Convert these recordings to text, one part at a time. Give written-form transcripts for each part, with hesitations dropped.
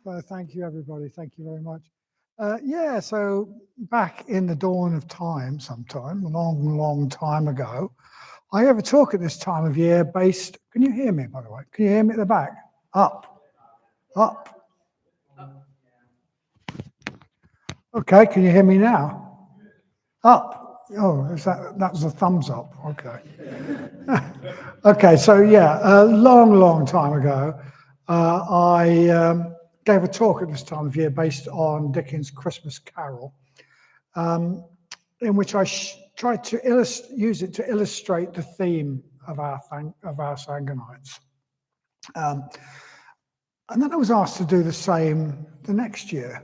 So thank you, everybody. Thank you very much. Yeah, so back in the dawn of time, sometime, a long, long time ago, I gave a talk at this time of year based, can you hear me, by the way? Can you hear me at the back? Up, up. Okay, can you hear me now? Up. Oh, that was a thumbs up. Okay. Okay, so yeah, a long, long time ago, I gave a talk at this time of year based on Dickens' Christmas Carol, in which I tried to use it to illustrate the theme of our Sangonites. And then I was asked to do the same the next year,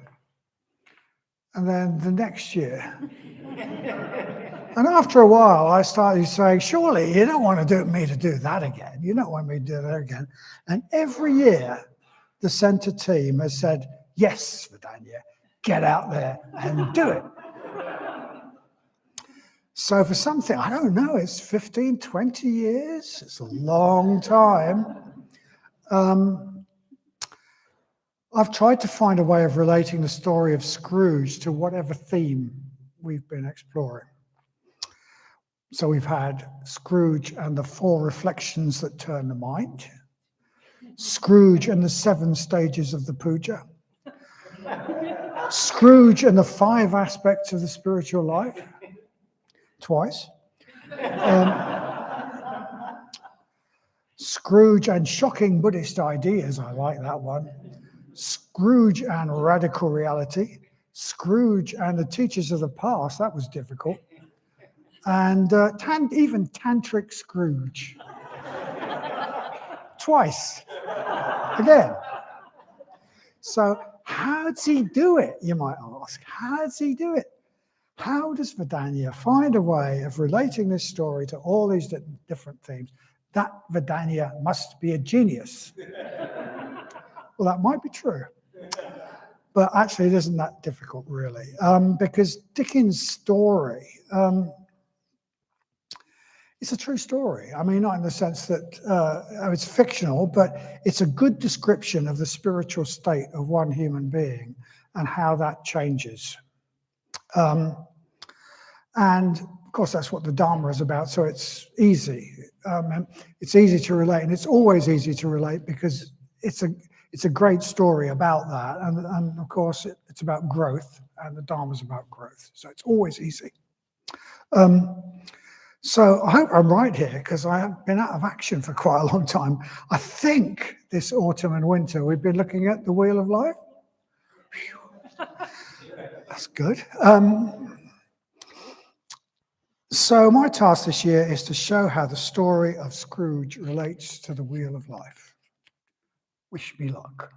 and then the next year. And after a while, I started saying, surely you don't want me to do that again. You don't want me to do that again. And every year, the centre team has said, yes, Vadanya, get out there and do it. So for something, I don't know, it's 15, 20 years. It's a long time. I've tried to find a way of relating the story of Scrooge to whatever theme we've been exploring. So we've had Scrooge and the 4 reflections that turn the mind, Scrooge and the 7 stages of the puja, Scrooge and the 5 aspects of the spiritual life, twice, Scrooge and shocking Buddhist ideas, I like that one, Scrooge and radical reality, Scrooge and the teachers of the past, that was difficult, and even Tantric Scrooge. Twice. Again. So how does he do it, you might ask? How does he do it? How does Vadanya find a way of relating this story to all these different themes? That Vadanya must be a genius. Well, that might be true. But actually, it isn't that difficult, really, because Dickens' story, it's a true story. I mean, not in the sense that it's fictional, but it's a good description of the spiritual state of one human being and how that changes. And of course, that's what the Dharma is about. So it's easy. It's easy to relate, and it's always easy to relate because it's a great story about that. And of course, it's about growth, and the Dharma is about growth. So it's always easy. So I hope I'm right here because I have been out of action for quite a long time. I think this autumn and winter we've been looking at the Wheel of Life. Whew. That's good. So my task this year is to show how the story of Scrooge relates to the Wheel of Life. Wish me luck.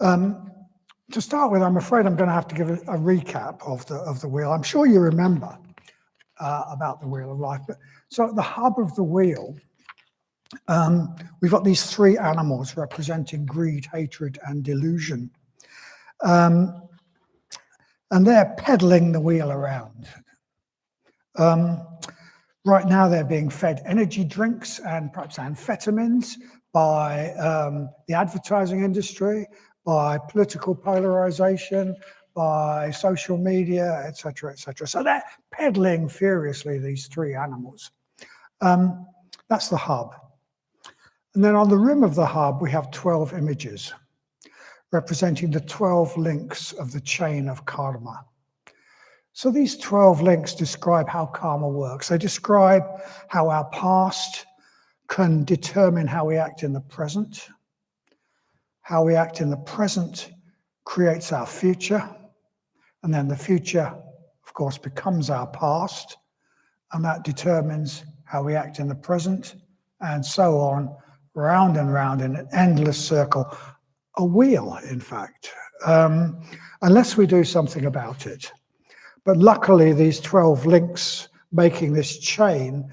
To start with, I'm afraid I'm going to have to give a recap of the wheel. I'm sure you remember about the Wheel of Life. But so at the hub of the wheel, we've got these 3 animals representing greed, hatred, and delusion. And they're pedaling the wheel around. Right now, they're being fed energy drinks and perhaps amphetamines by the advertising industry, by political polarization, by social media, etc., etc. So they're pedaling furiously, these 3 animals. That's the hub. And then on the rim of the hub, we have 12 images representing the 12 links of the chain of karma. So these 12 links describe how karma works. They describe how our past can determine how we act in the present. How we act in the present creates our future. And then the future, of course, becomes our past. And that determines how we act in the present. And so on, round and round in an endless circle. A wheel, in fact, unless we do something about it. But luckily, these 12 links making this chain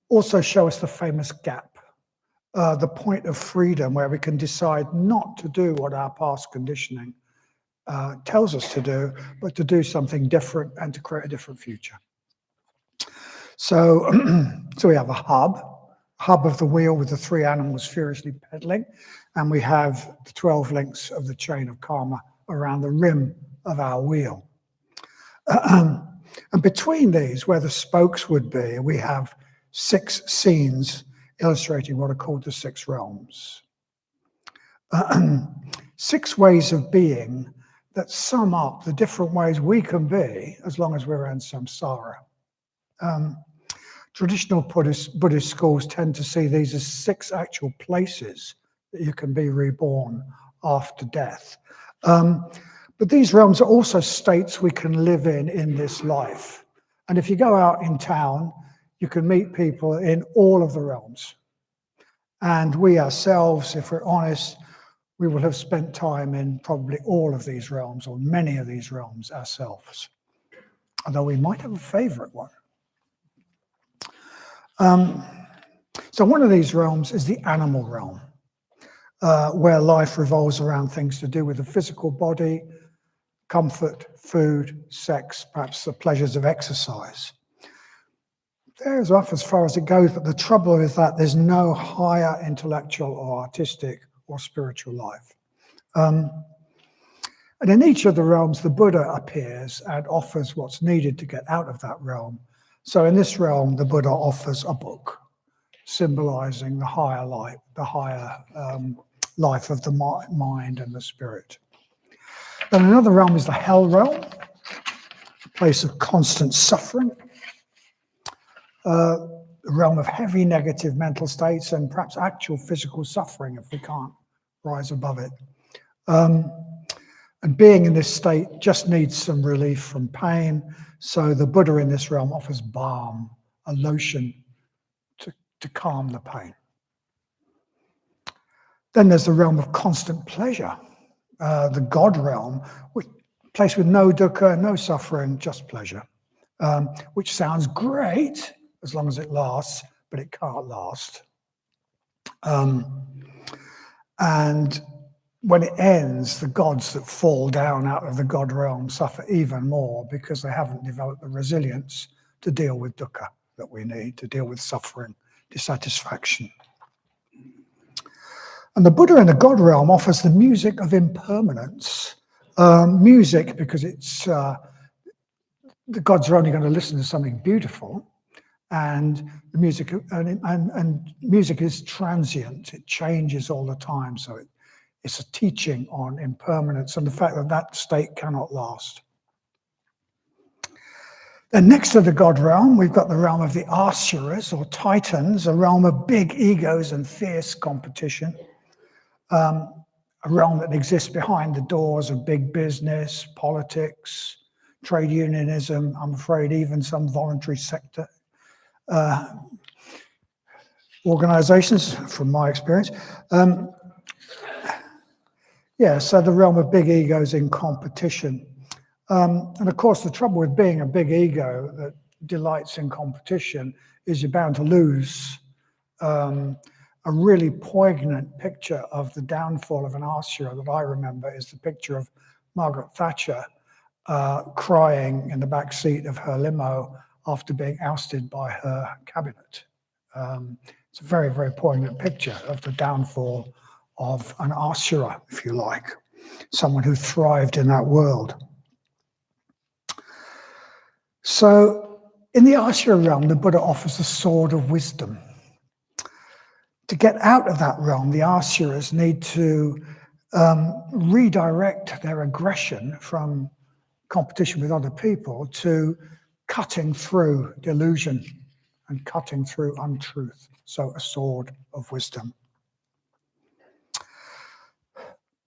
also show us the famous gap, the point of freedom where we can decide not to do what our past conditioning tells us to do, but to do something different and to create a different future. So, so we have a hub, hub of the wheel with the 3 animals furiously pedaling, and we have the 12 links of the chain of karma around the rim of our wheel. And between these, where the spokes would be, we have 6 scenes illustrating what are called the 6 realms. 6 ways of being that sum up the different ways we can be as long as we're in samsara. Traditional Buddhist schools tend to see these as 6 actual places that you can be reborn after death. But these realms are also states we can live in this life. And if you go out in town, you can meet people in all of the realms. And we ourselves, if we're honest, we will have spent time in probably all of these realms or many of these realms ourselves, although we might have a favorite one. So one of these realms is the animal realm, where life revolves around things to do with the physical body, comfort, food, sex, perhaps the pleasures of exercise. There's off as far as it goes, but the trouble is that there's no higher intellectual or artistic or spiritual life. And in each of the realms, the Buddha appears and offers what's needed to get out of that realm. So in this realm, the Buddha offers a book symbolizing the higher life, life of the mind and the spirit. Then another realm is the hell realm, a place of constant suffering, a realm of heavy negative mental states and perhaps actual physical suffering if we can't rise above it. And being in this state just needs some relief from pain. So the Buddha in this realm offers balm, a lotion to calm the pain. Then there's the realm of constant pleasure, the God realm, a place with no dukkha, no suffering, just pleasure, which sounds great as long as it lasts, but it can't last. And when it ends, the gods that fall down out of the God realm suffer even more because they haven't developed the resilience to deal with dukkha that we need, to deal with suffering, dissatisfaction. And the Buddha in the God realm offers the music of impermanence. Music, because it's the gods are only going to listen to something beautiful, and the music and music is transient. It changes all the time, so it's a teaching on impermanence and the fact that that state cannot last. Then next to the God realm, we've got the realm of the Asuras or Titans, a realm of big egos and fierce competition. A realm that exists behind the doors of big business, politics, trade unionism, I'm afraid even some voluntary sector organizations, from my experience. So the realm of big egos in competition. And of course, the trouble with being a big ego that delights in competition is you're bound to lose. A really poignant picture of the downfall of an Asura that I remember is the picture of Margaret Thatcher crying in the back seat of her limo after being ousted by her cabinet. It's a very, very poignant picture of the downfall of an Asura, if you like, someone who thrived in that world. So in the Asura realm, the Buddha offers the sword of wisdom. To get out of that realm, the Asuras need to redirect their aggression from competition with other people to cutting through delusion and cutting through untruth. So a sword of wisdom.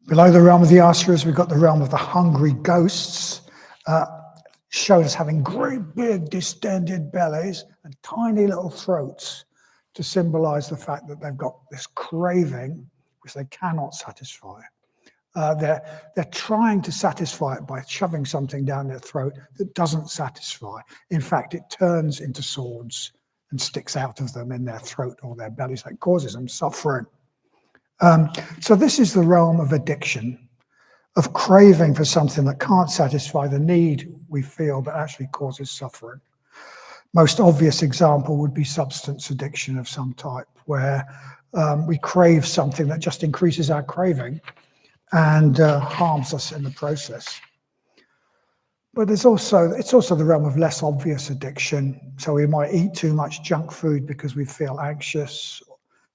Below the realm of the Asuras, we've got the realm of the hungry ghosts, shown as having great big distended bellies and tiny little throats to symbolize the fact that they've got this craving which they cannot satisfy. They're trying to satisfy it by shoving something down their throat that doesn't satisfy. In fact, it turns into swords and sticks out of them in their throat or their bellies. That causes them suffering. So this is the realm of addiction, of craving for something that can't satisfy the need we feel but actually causes suffering. Most obvious example would be substance addiction of some type, where we crave something that just increases our craving and harms us in the process. But it's also the realm of less obvious addiction. So we might eat too much junk food because we feel anxious,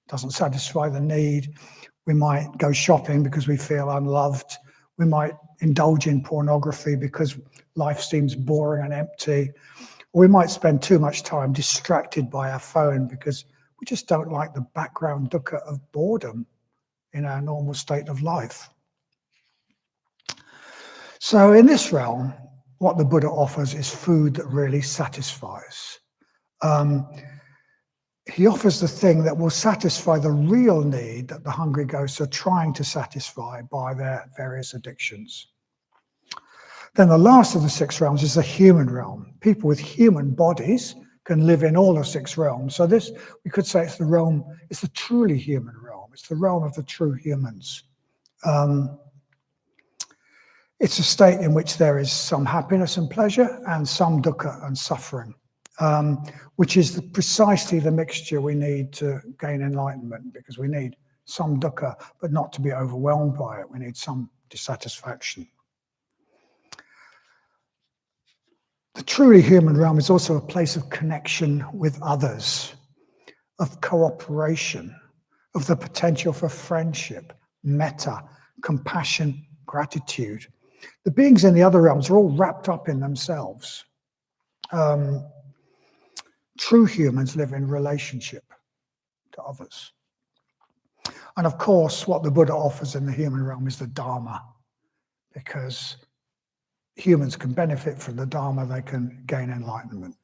doesn't satisfy the need. We might go shopping because we feel unloved. We might indulge in pornography because life seems boring and empty. Or we might spend too much time distracted by our phone because we just don't like the background dukkha of boredom in our normal state of life. So in this realm, what the Buddha offers is food that really satisfies. He offers the thing that will satisfy the real need that the hungry ghosts are trying to satisfy by their various addictions. Then the last of the 6 realms is the human realm. People with human bodies can live in all the 6 realms. So this, we could say, it's the truly human realm. It's the realm of the true humans. It's a state in which there is some happiness and pleasure and some dukkha and suffering, which is precisely the mixture we need to gain enlightenment, because we need some dukkha, but not to be overwhelmed by it. We need some dissatisfaction. The truly human realm is also a place of connection with others, of cooperation, of the potential for friendship, metta, compassion, gratitude. The beings in the other realms are all wrapped up in themselves. True humans live in relationship to others. And of course, what the Buddha offers in the human realm is the Dharma, because humans can benefit from the Dharma, they can gain enlightenment.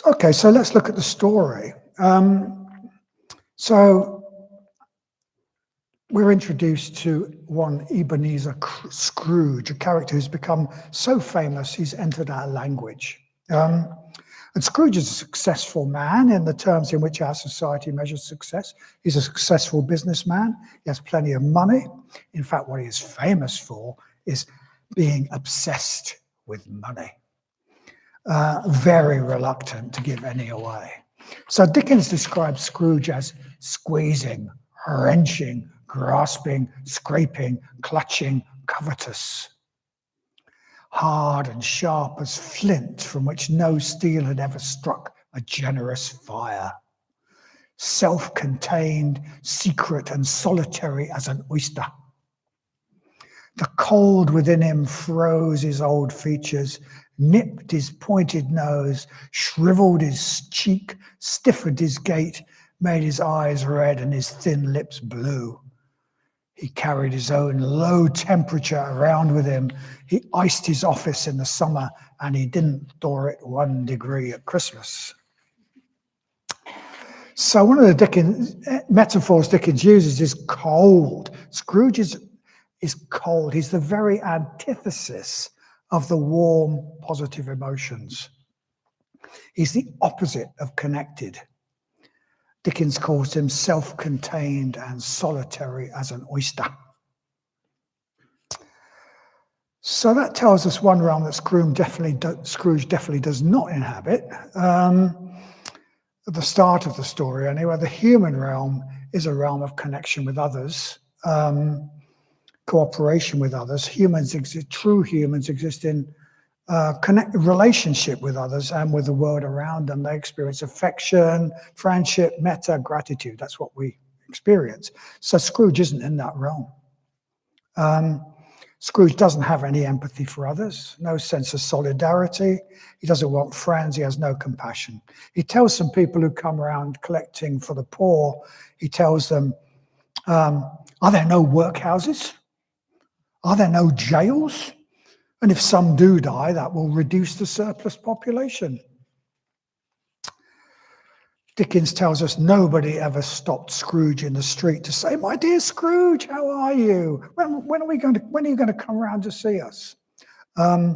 Okay, so let's look at the story. So we're introduced to one Ebenezer Scrooge, a character who's become so famous he's entered our language. And Scrooge is a successful man in the terms in which our society measures success. He's a successful businessman. He has plenty of money. In fact, what he is famous for is being obsessed with money. Very reluctant to give any away. So Dickens describes Scrooge as squeezing, wrenching, grasping, scraping, clutching, covetous. Hard and sharp as flint from which no steel had ever struck a generous fire. Self-contained, secret and solitary as an oyster. The cold within him froze his old features, nipped his pointed nose, shriveled his cheek, stiffened his gait, made his eyes red and his thin lips blue. He carried his own low temperature around with him. He iced his office in the summer and he didn't thaw it 1 degree at Christmas. So one of the metaphors Dickens uses is cold. Scrooge is cold. He's the very antithesis of the warm, positive emotions. He's the opposite of connected. Dickens calls him self-contained and solitary as an oyster. So that tells us one realm that Scrooge definitely does not inhabit. At the start of the story, anyway, the human realm is a realm of connection with others, cooperation with others. True humans exist in relationship with others and with the world around them. They experience affection, friendship, metta, gratitude. That's what we experience. So Scrooge isn't in that realm. Scrooge doesn't have any empathy for others, no sense of solidarity. He doesn't want friends. He has no compassion. He tells some people who come around collecting for the poor, he tells them, are there no workhouses? Are there no jails? And if some do die, that will reduce the surplus population. Dickens tells us nobody ever stopped Scrooge in the street to say, "My dear Scrooge, how are you? When are you going to come around to see us?" But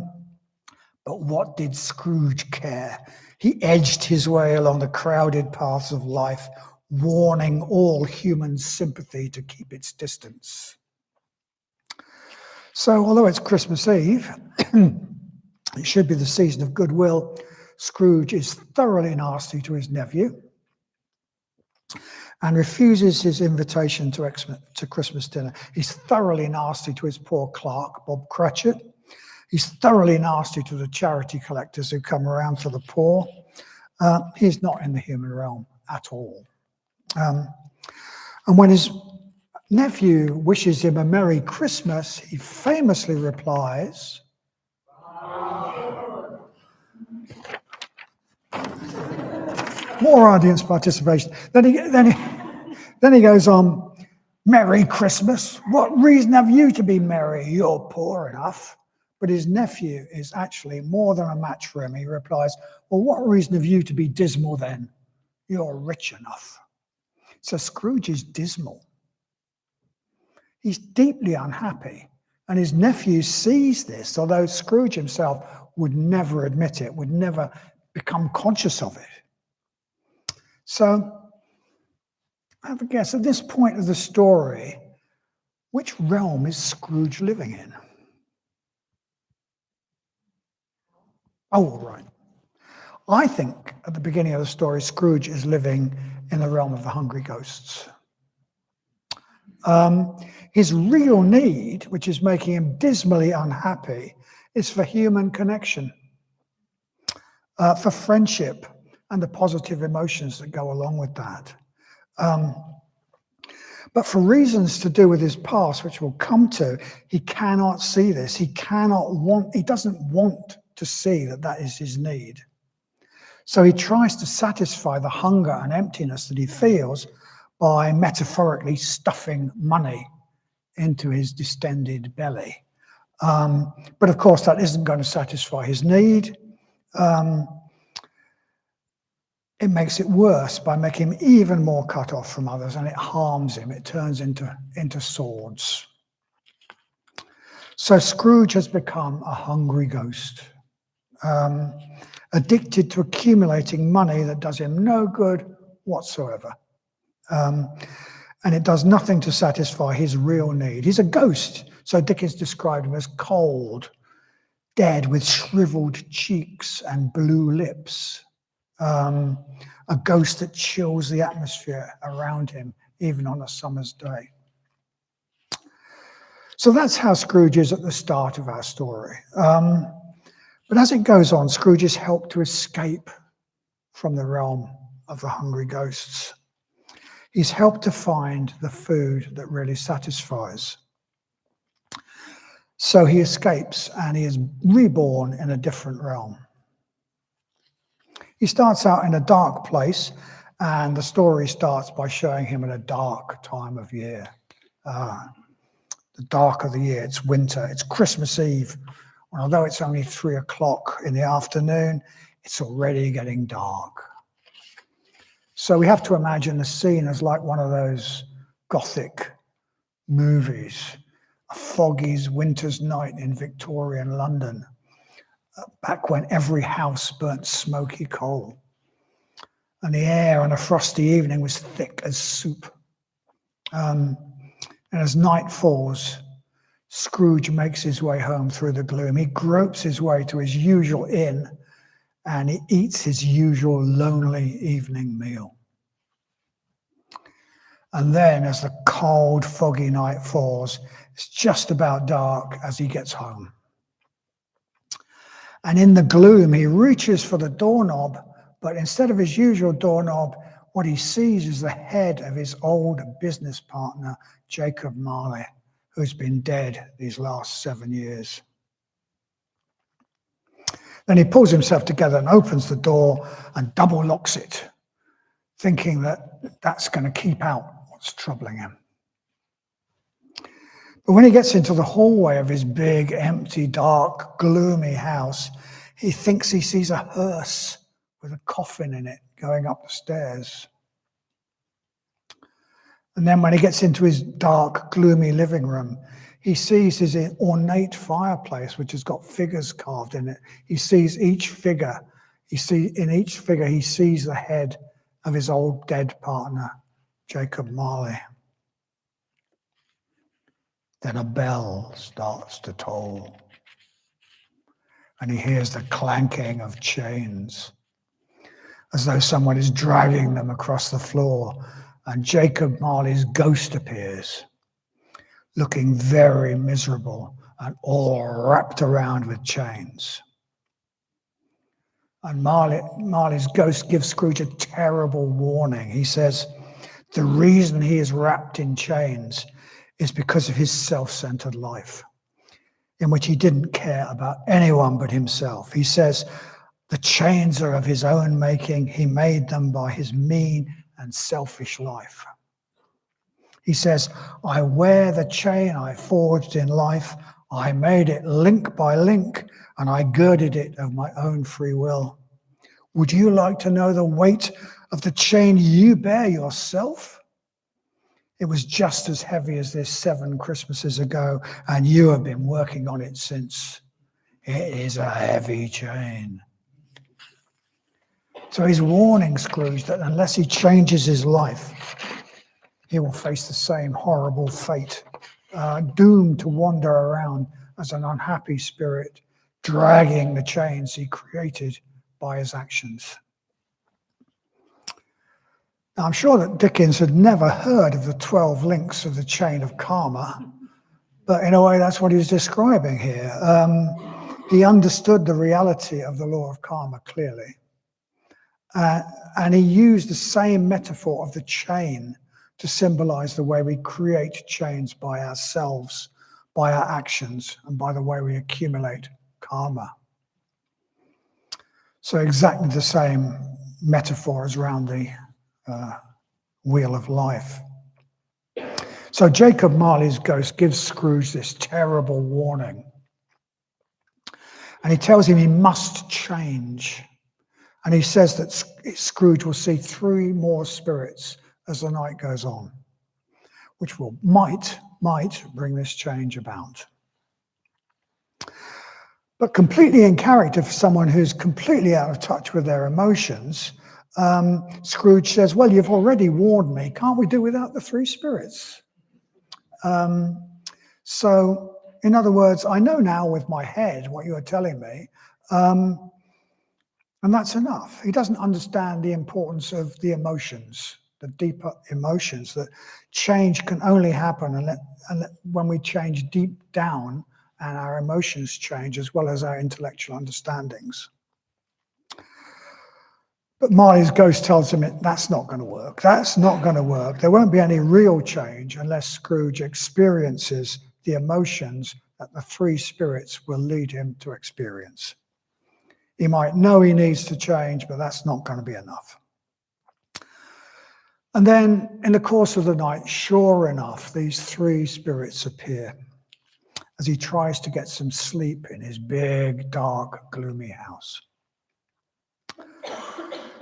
what did Scrooge care? He edged his way along the crowded paths of life, warning all human sympathy to keep its distance. So although it's Christmas Eve, It should be the season of goodwill. Scrooge is thoroughly nasty to his nephew and refuses his invitation to Christmas dinner. He's thoroughly nasty to his poor clerk, Bob Cratchit. He's thoroughly nasty to the charity collectors who come around for the poor. He's not in the human realm at all. And when his nephew wishes him a Merry Christmas, he famously replies, more audience participation. Then he goes on, Merry Christmas. What reason have you to be merry? You're poor enough. But his nephew is actually more than a match for him. He replies, well, what reason have you to be dismal then? You're rich enough. So Scrooge is dismal. He's deeply unhappy. And his nephew sees this, although Scrooge himself would never admit it, would never become conscious of it. So have a guess, at this point of the story, which realm is Scrooge living in? Oh, right. I think at the beginning of the story, Scrooge is living in the realm of the hungry ghosts. His real need, which is making him dismally unhappy, is for human connection, for friendship and the positive emotions that go along with that. But for reasons to do with his past, which we'll come to, he cannot see this. He doesn't want to see that that is his need. So he tries to satisfy the hunger and emptiness that he feels by metaphorically stuffing money into his distended belly. But of course, that isn't going to satisfy his need. It makes it worse by making him even more cut off from others, and it harms him. It turns into swords. So Scrooge has become a hungry ghost, addicted to accumulating money that does him no good whatsoever. And it does nothing to satisfy his real need. He's a ghost. So Dickens described him as cold, dead with shriveled cheeks and blue lips. A ghost that chills the atmosphere around him, even on a summer's day. So that's how Scrooge is at the start of our story. But as it goes on, Scrooge is helped to escape from the realm of the hungry ghosts. He's helped to find the food that really satisfies. So he escapes and he is reborn in a different realm. He starts out in a dark place, and the story starts by showing him at a dark time of year. The dark of the year, it's winter, it's Christmas Eve. And although it's only 3 o'clock in the afternoon, it's already getting dark. So we have to imagine the scene as like one of those Gothic movies, a foggy winter's night in Victorian London, back when every house burnt smoky coal. And the air on a frosty evening was thick as soup. And as night falls, Scrooge makes his way home through the gloom. He gropes his way to his usual inn, and he eats his usual lonely evening meal. And then as the cold, foggy night falls, it's just about dark as he gets home. And in the gloom, he reaches for the doorknob, but instead of his usual doorknob, what he sees is the head of his old business partner, Jacob Marley, who's been dead these last 7 years. Then he pulls himself together and opens the door and double locks it, thinking that that's going to keep out what's troubling him. But when he gets into the hallway of his big, empty, dark, gloomy house, he thinks he sees a hearse with a coffin in it going up the stairs. And then when he gets into his dark, gloomy living room, he sees his ornate fireplace, which has got figures carved in it. He sees each figure. In each figure, he sees the head of his old dead partner, Jacob Marley. Then a bell starts to toll. and he hears the clanking of chains, as though someone is dragging them across the floor. And Jacob Marley's ghost appears, looking very miserable and all wrapped around with chains. And Marley's ghost gives Scrooge a terrible warning. He says, the reason he is wrapped in chains is because of his self-centered life, in which he didn't care about anyone but himself. He says, the chains are of his own making. He made them by his mean and selfish life. He says, I wear the chain I forged in life. I made it link by link, and I girded it of my own free will. Would you like to know the weight of the chain you bear yourself? It was just as heavy as this 7 Christmases ago, and you have been working on it since. It is a heavy chain. So he's warning Scrooge that unless he changes his life, he will face the same horrible fate, doomed to wander around as an unhappy spirit, dragging the chains he created by his actions. Now, I'm sure that Dickens had never heard of the 12 links of the chain of karma, but in a way that's what he's describing here. He understood the reality of the law of karma clearly, and he used the same metaphor of the chain to symbolize the way we create chains by ourselves, by our actions, and by the way we accumulate karma. So exactly the same metaphor as around the wheel of life. So Jacob Marley's ghost gives Scrooge this terrible warning. And he tells him he must change. And he says that Scrooge will see 3 more spirits as the night goes on, which might bring this change about. But completely in character for someone who's completely out of touch with their emotions, Scrooge says, well, you've already warned me. Can't we do without the 3 spirits? So, in other words, I know now with my head what you are telling me, and that's enough. He doesn't understand the importance of the emotions, the deeper emotions, that change can only happen when we change deep down and our emotions change as well as our intellectual understandings. But Marley's ghost tells him that's not going to work. That's not going to work. There won't be any real change unless Scrooge experiences the emotions that the 3 spirits will lead him to experience. He might know he needs to change, but that's not going to be enough. And then in the course of the night, sure enough, these 3 spirits appear as he tries to get some sleep in his big, dark, gloomy house.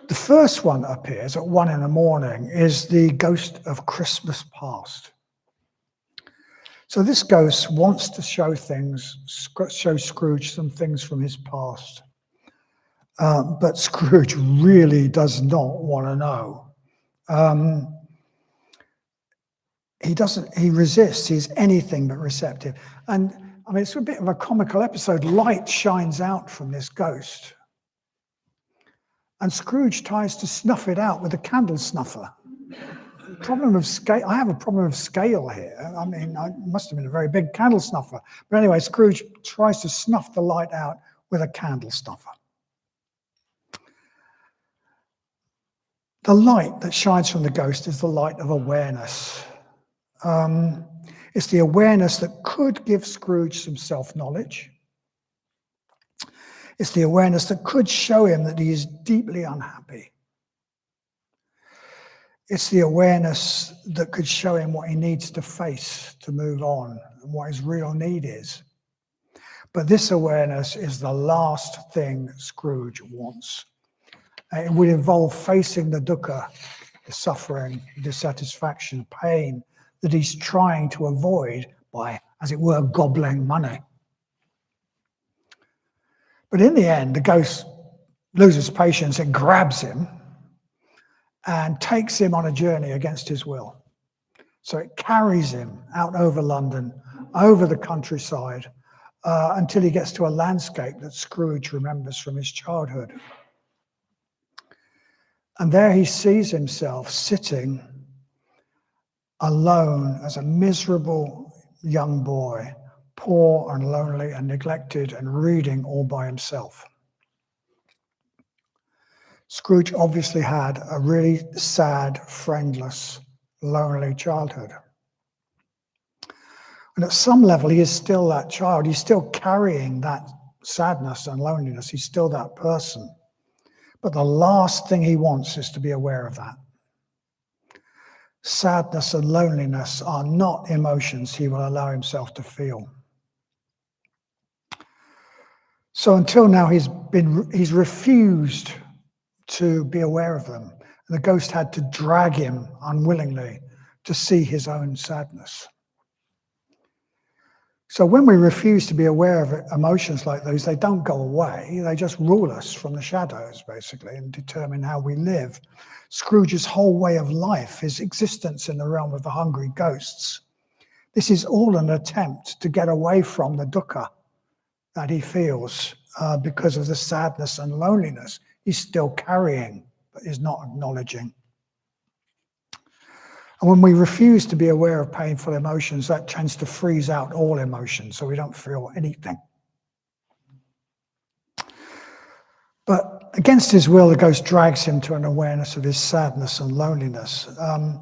The first one that appears at 1 a.m. is the ghost of Christmas past. So this ghost wants to show Scrooge some things from his past. But Scrooge really does not want to know. He resists. He's anything but receptive. And I mean, it's a bit of a comical episode. Light shines out from this ghost. And Scrooge tries to snuff it out with a candle snuffer. Problem of scale. I have a problem of scale here. I mean, it must have been a very big candle snuffer. But anyway, Scrooge tries to snuff the light out with a candle snuffer. The light that shines from the ghost is the light of awareness. It's the awareness that could give Scrooge some self-knowledge. It's the awareness that could show him that he is deeply unhappy. It's the awareness that could show him what he needs to face to move on and what his real need is. But this awareness is the last thing Scrooge wants. It would involve facing the dukkha, the suffering, dissatisfaction, pain that he's trying to avoid by, as it were, gobbling money. But in the end, the ghost loses patience and grabs him and takes him on a journey against his will. So it carries him out over London, over the countryside, until he gets to a landscape that Scrooge remembers from his childhood. And there he sees himself sitting alone as a miserable young boy, poor and lonely and neglected and reading all by himself. Scrooge obviously had a really sad, friendless, lonely childhood. And at some level, he is still that child. He's still carrying that sadness and loneliness. He's still that person. But the last thing he wants is to be aware of that. Sadness and loneliness are not emotions he will allow himself to feel. So until now, he's refused to be aware of them. The ghost had to drag him unwillingly to see his own sadness. So when we refuse to be aware of emotions like those, they don't go away. They just rule us from the shadows, basically, and determine how we live. Scrooge's whole way of life, his existence in the realm of the hungry ghosts, this is all an attempt to get away from the dukkha that he feels because of the sadness and loneliness he's still carrying, but is not acknowledging. And when we refuse to be aware of painful emotions, that tends to freeze out all emotions, so we don't feel anything. But against his will, the ghost drags him to an awareness of his sadness and loneliness. And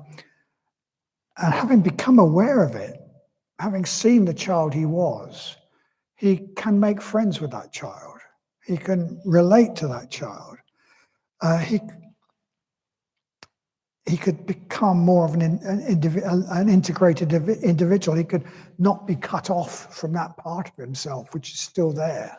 having become aware of it, having seen the child he was, he can make friends with that child. He can relate to that child. He could become more of an integrated individual. He could not be cut off from that part of himself, which is still there.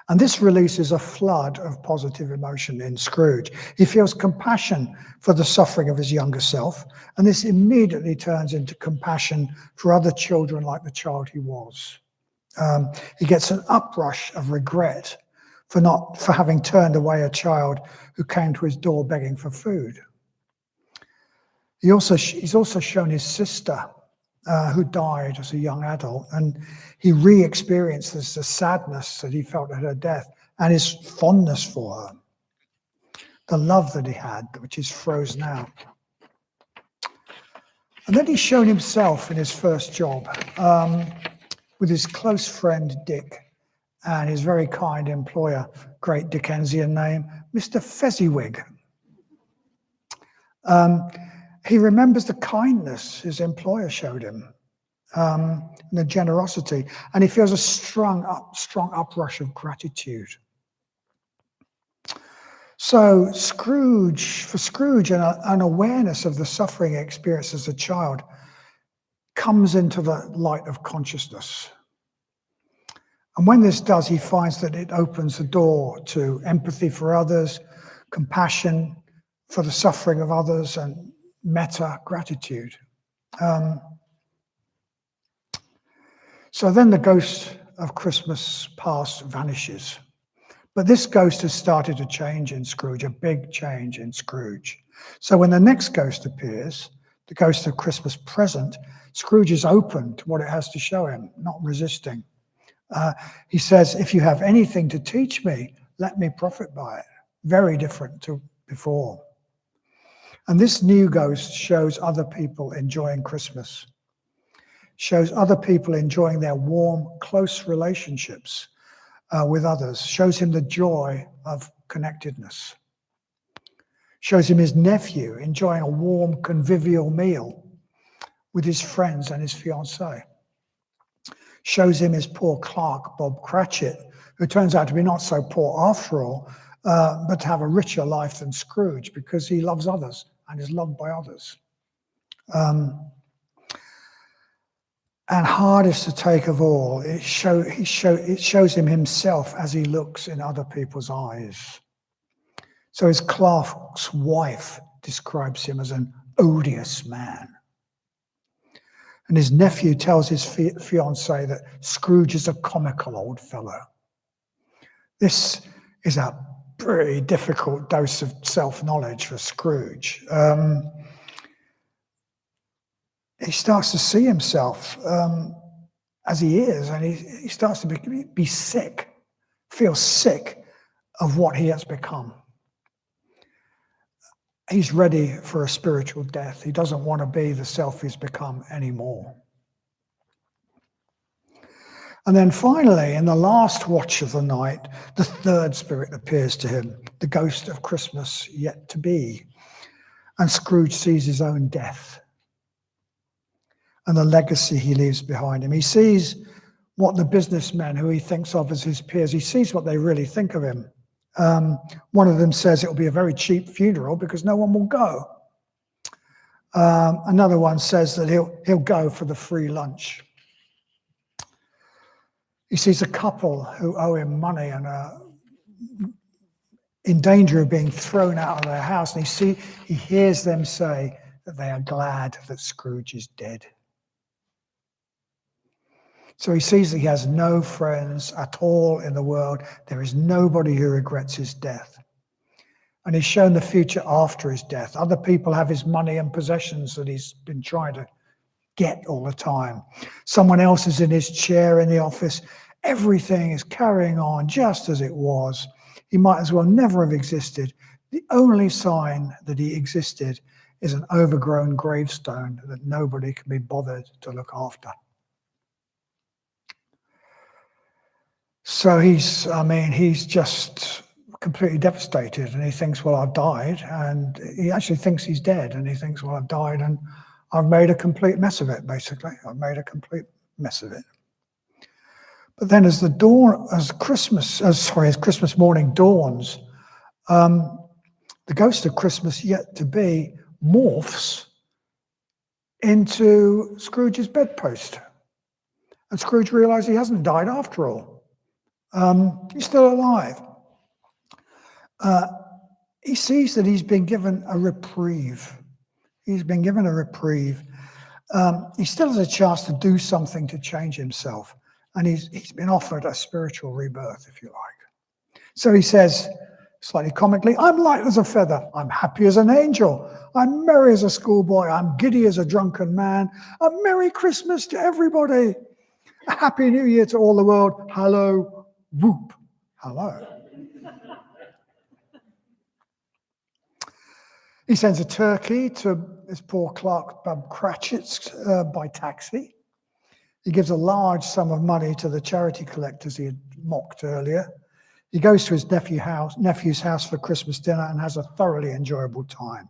And this releases a flood of positive emotion in Scrooge. He feels compassion for the suffering of his younger self, and this immediately turns into compassion for other children like the child he was. He gets an uprush of regret for having turned away a child who came to his door begging for food. He's also shown his sister who died as a young adult, and he re-experiences the sadness that he felt at her death and his fondness for her, the love that he had, which is frozen out. And then he's shown himself in his first job with his close friend Dick and his very kind employer, great Dickensian name, Mr. Fezziwig. He remembers the kindness his employer showed him, and the generosity, and he feels a strong uprush of gratitude. So for Scrooge, an awareness of the suffering he experienced as a child comes into the light of consciousness. And when this does, he finds that it opens the door to empathy for others, compassion for the suffering of others, and metta, gratitude. So then the ghost of Christmas past vanishes. But this ghost has started a change in Scrooge, a big change in Scrooge. So when the next ghost appears, the ghost of Christmas present, Scrooge is open to what it has to show him, not resisting. He says, if you have anything to teach me, let me profit by it. Very different to before. And this new ghost shows other people enjoying Christmas, shows other people enjoying their warm, close relationships with others, shows him the joy of connectedness, shows him his nephew enjoying a warm, convivial meal with his friends and his fiancée, shows him his poor clerk, Bob Cratchit, who turns out to be not so poor after all, but to have a richer life than Scrooge because he loves others and is loved by others. And hardest to take of all, it shows him himself as he looks in other people's eyes. So his clerk's wife describes him as an odious man. And his nephew tells his fiancée that Scrooge is a comical old fellow. This is a pretty difficult dose of self-knowledge for Scrooge. He starts to see himself as he is, and he starts to be sick, feel sick of what he has become. He's ready for a spiritual death. He doesn't want to be the self he's become anymore. And then finally, in the last watch of the night, the third spirit appears to him, the ghost of Christmas yet to be. And Scrooge sees his own death and the legacy he leaves behind him. He sees what the businessmen who he thinks of as his peers, he sees what they really think of him. One of them says it will be a very cheap funeral because no one will go. Another one says that he'll go for the free lunch. He sees a couple who owe him money and are in danger of being thrown out of their house. And he hears them say that they are glad that Scrooge is dead. So he sees that he has no friends at all in the world. There is nobody who regrets his death. And he's shown the future after his death. Other people have his money and possessions that he's been trying to get all the time. Someone else is in his chair in the office. Everything is carrying on just as it was. He might as well never have existed. The only sign that he existed is an overgrown gravestone that nobody can be bothered to look after. So he's just completely devastated, and he thinks, well, I've died, and he actually thinks he's dead, and he thinks, well, I've died and I've made a complete mess of it, basically. I've made a complete mess of it. But then as Christmas morning dawns, the ghost of Christmas yet to be morphs into Scrooge's bedpost. And Scrooge realizes he hasn't died after all. He's still alive. He sees that he's been given a reprieve. He's been given a reprieve. He still has a chance to do something to change himself. And he's been offered a spiritual rebirth, if you like. So he says, slightly comically, I'm light as a feather. I'm happy as an angel. I'm merry as a schoolboy. I'm giddy as a drunken man. A Merry Christmas to everybody. A Happy New Year to all the world. Hello, whoop. Hello. He sends a turkey to his poor clerk, Bob Cratchit's, by taxi. He gives a large sum of money to the charity collectors he had mocked earlier. He goes to his nephew's house for Christmas dinner and has a thoroughly enjoyable time.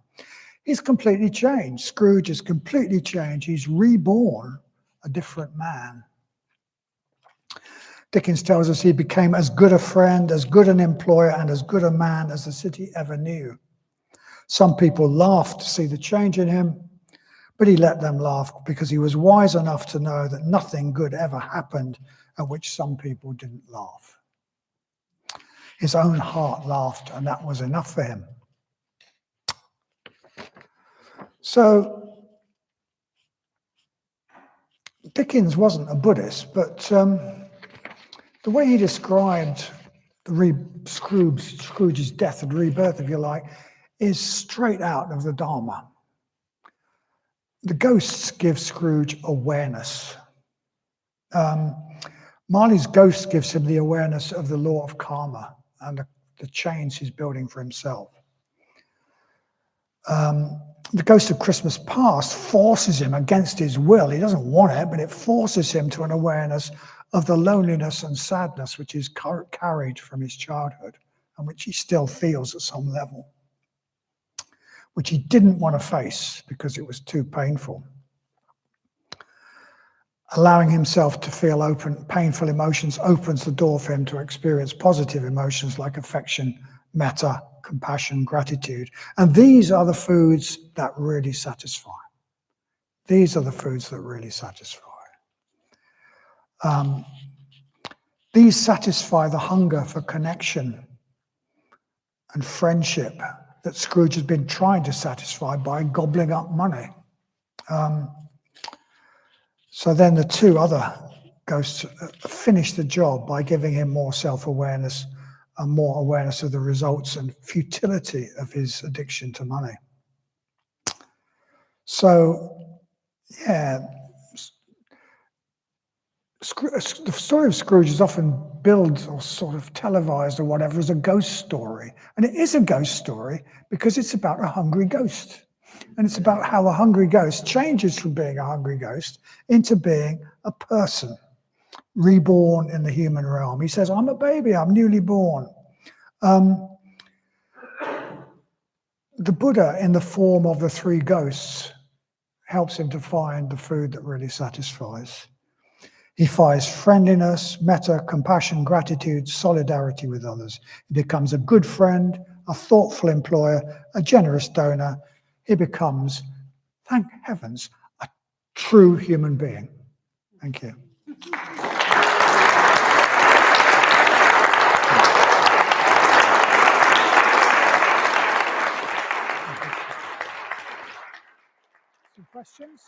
He's completely changed. Scrooge is completely changed. He's reborn a different man. Dickens tells us he became as good a friend, as good an employer, and as good a man as the city ever knew. Some people laughed to see the change in him, but he let them laugh because he was wise enough to know that nothing good ever happened at which some people didn't laugh. His own heart laughed, and that was enough for him. So Dickens wasn't a Buddhist, but the way he described Scrooge's death and rebirth, if you like, is straight out of the Dharma. The ghosts give Scrooge awareness. Marley's ghost gives him the awareness of the law of karma and the chains he's building for himself. The ghost of Christmas past forces him against his will. He doesn't want it, but it forces him to an awareness of the loneliness and sadness which is carried from his childhood and which he still feels at some level, which he didn't want to face because it was too painful. Allowing himself to feel painful emotions opens the door for him to experience positive emotions like affection, metta, compassion, gratitude. And these are the foods that really satisfy. These are the foods that really satisfy. These satisfy the hunger for connection and friendship that Scrooge has been trying to satisfy by gobbling up money. So then the two other ghosts finish the job by giving him more self-awareness and more awareness of the results and futility of his addiction to money. So, yeah, The story of Scrooge is often billed or sort of televised or whatever as a ghost story. And it is a ghost story because it's about a hungry ghost. And it's about how a hungry ghost changes from being a hungry ghost into being a person, reborn in the human realm. He says, I'm a baby, I'm newly born. The Buddha, in the form of the three ghosts, helps him to find the food that really satisfies. He finds friendliness, metta, compassion, gratitude, solidarity with others. He becomes a good friend, a thoughtful employer, a generous donor. He becomes, thank heavens, a true human being. Thank you. Some questions?